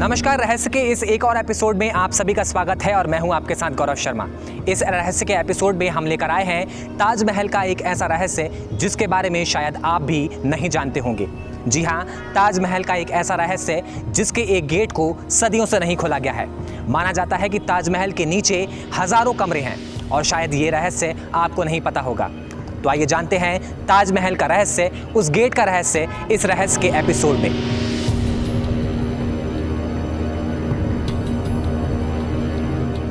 नमस्कार। रहस्य के इस एक और एपिसोड में आप सभी का स्वागत है और मैं हूं आपके साथ गौरव शर्मा। इस रहस्य के एपिसोड में हम लेकर आए हैं ताजमहल का एक ऐसा रहस्य जिसके बारे में शायद आप भी नहीं जानते होंगे। जी हां, ताजमहल का एक ऐसा रहस्य जिसके एक गेट को सदियों से नहीं खोला गया है। माना जाता है कि ताजमहल के नीचे हजारों कमरे हैं और शायद ये रहस्य आपको नहीं पता होगा। तो आइए जानते हैं ताजमहल का रहस्य, उस गेट का रहस्य इस रहस्य के एपिसोड में।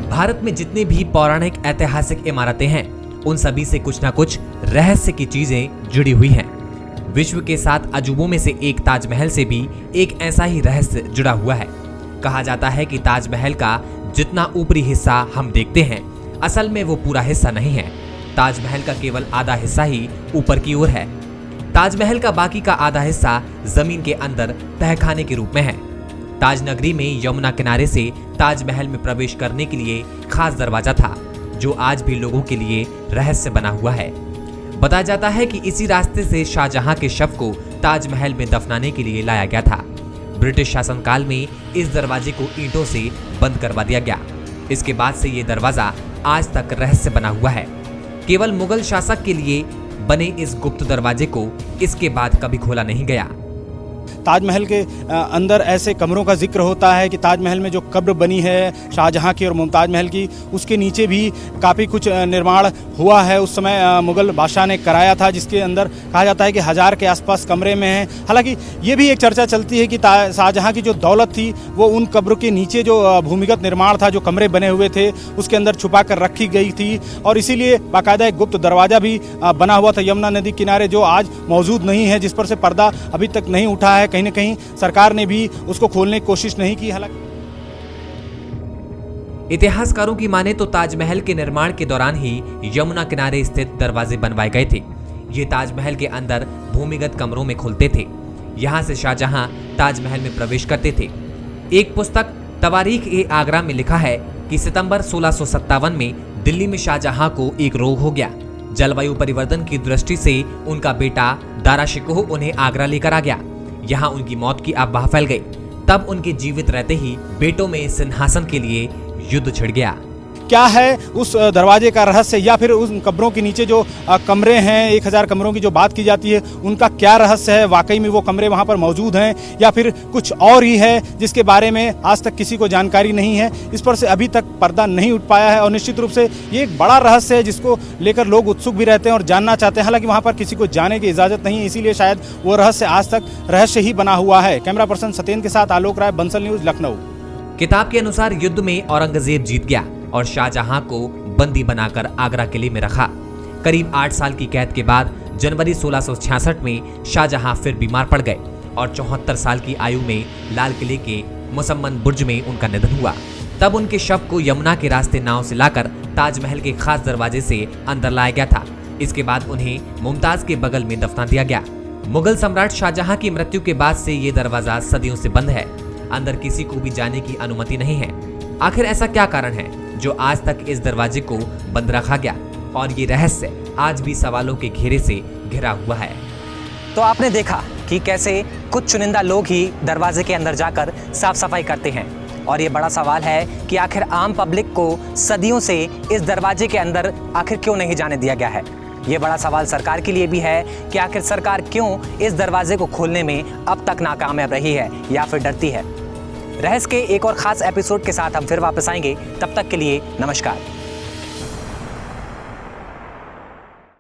भारत में जितनी भी पौराणिक ऐतिहासिक इमारतें हैं उन सभी से कुछ ना कुछ रहस्य की चीजें जुड़ी हुई हैं। विश्व के 7 अजूबों में से एक ताजमहल से भी एक ऐसा ही रहस्य जुड़ा हुआ है। कहा जाता है कि ताजमहल का जितना ऊपरी हिस्सा हम देखते हैं असल में वो पूरा हिस्सा नहीं है। ताजमहल का केवल आधा हिस्सा ही ऊपर की ओर है। ताजमहल का बाकी का आधा हिस्सा जमीन के अंदर तहखाने के रूप में है। ताजनगरी में यमुना किनारे से ताजमहल में प्रवेश करने के लिए खास दरवाजा था जो आज भी लोगों के लिए रहस्य बना हुआ है। बताया जाता है कि इसी रास्ते से शाहजहां के शव को ताजमहल में दफनाने के लिए लाया गया था। ब्रिटिश शासनकाल में इस दरवाजे को ईंटों से बंद करवा दिया गया। इसके बाद से ये दरवाजा आज तक रहस्य बना हुआ है। केवल मुगल शासक के लिए बने इस गुप्त दरवाजे को इसके बाद कभी खोला नहीं गया। ताजमहल के अंदर ऐसे कमरों का जिक्र होता है कि ताजमहल में जो कब्र बनी है शाहजहां की और मुमताज महल की, उसके नीचे भी काफ़ी कुछ निर्माण हुआ है। उस समय मुगल बादशाह ने कराया था, जिसके अंदर कहा जाता है कि 1000 के आसपास कमरे में हैं। हालांकि ये भी एक चर्चा चलती है कि शाहजहां की जो दौलत थी वो उन कब्रों के नीचे जो भूमिगत निर्माण था, जो कमरे बने हुए थे, उसके अंदर छुपा कर रखी गई थी और इसीलिए बाकायदा एक गुप्त दरवाज़ा भी बना हुआ था यमुना नदी किनारे, जो आज मौजूद नहीं है, जिस पर से पर्दा अभी तक नहीं उठा है। कहीं न कहीं सरकार ने भी उसको खोलने की कोशिश नहीं की। हालांकि इतिहासकारों की माने तो ताजमहल के निर्माण के दौरान ही यमुना किनारे स्थित दरवाजे बनवाए गए थे। ये ताजमहल के अंदर भूमिगत कमरों में खुलते थे। यहाँ से शाहजहां ताजमहल में प्रवेश करते थे। एक पुस्तक तवारीख-ए-आगरा में लिखा है कि सितंबर 1657 में दिल्ली में शाहजहां को एक रोग हो गया। जलवायु परिवर्तन की दृष्टि से उनका बेटा दारा शिकोह उन्हें आगरा लेकर आ गया। यहाँ उनकी मौत की अफवाह फैल गई। तब उनके जीवित रहते ही बेटों में सिंहासन के लिए युद्ध छिड़ गया। क्या है उस दरवाजे का रहस्य, या फिर उन कब्रों के नीचे जो कमरे हैं, 1000 कमरों की जो बात की जाती है, उनका क्या रहस्य है? वाकई में वो कमरे वहाँ पर मौजूद हैं या फिर कुछ और ही है जिसके बारे में आज तक किसी को जानकारी नहीं है? इस पर से अभी तक पर्दा नहीं उठ पाया है और निश्चित रूप से ये एक बड़ा रहस्य है जिसको लेकर लोग उत्सुक भी रहते हैं और जानना चाहते हैं। हालांकि वहाँ पर किसी को जाने की इजाज़त नहीं है, इसीलिए शायद वो रहस्य आज तक रहस्य ही बना हुआ है। कैमरा पर्सन सत्येंद्र के साथ आलोक राय, बंसल न्यूज, लखनऊ। किताब के अनुसार युद्ध में औरंगजेब जीत गया और शाहजहां को बंदी बनाकर आगरा किले में रखा। करीब 8 साल की कैद के बाद जनवरी 1666 में शाहजहां फिर बीमार पड़ गए और 74 साल की आयु में लाल किले के मुसम्मन बुर्ज में उनका निधन हुआ। तब उनके शव को यमुना के रास्ते नाव से लाकर ताजमहल के खास दरवाजे से अंदर लाया गया था। इसके बाद उन्हें मुमताज के बगल में दफना दिया गया। मुगल सम्राट शाहजहां की मृत्यु के बाद से ये दरवाजा सदियों से बंद है। अंदर किसी को भी जाने की अनुमति नहीं है। आखिर ऐसा क्या कारण है जो आज तक इस दरवाजे को बंद रखा गया और ये रहस्य आज भी सवालों के घेरे से घिरा हुआ है। तो आपने देखा कि कैसे कुछ चुनिंदा लोग ही दरवाजे के अंदर जाकर साफ सफाई करते हैं और ये बड़ा सवाल है कि आखिर आम पब्लिक को सदियों से इस दरवाजे के अंदर आखिर क्यों नहीं जाने दिया गया है। ये बड़ा सवाल सरकार के लिए भी है कि आखिर सरकार क्यों इस दरवाजे को खोलने में अब तक नाकामयाब रही है या फिर डरती है। रहस्य के एक और खास एपिसोड के साथ हम फिर वापस आएंगे। तब तक के लिए नमस्कार।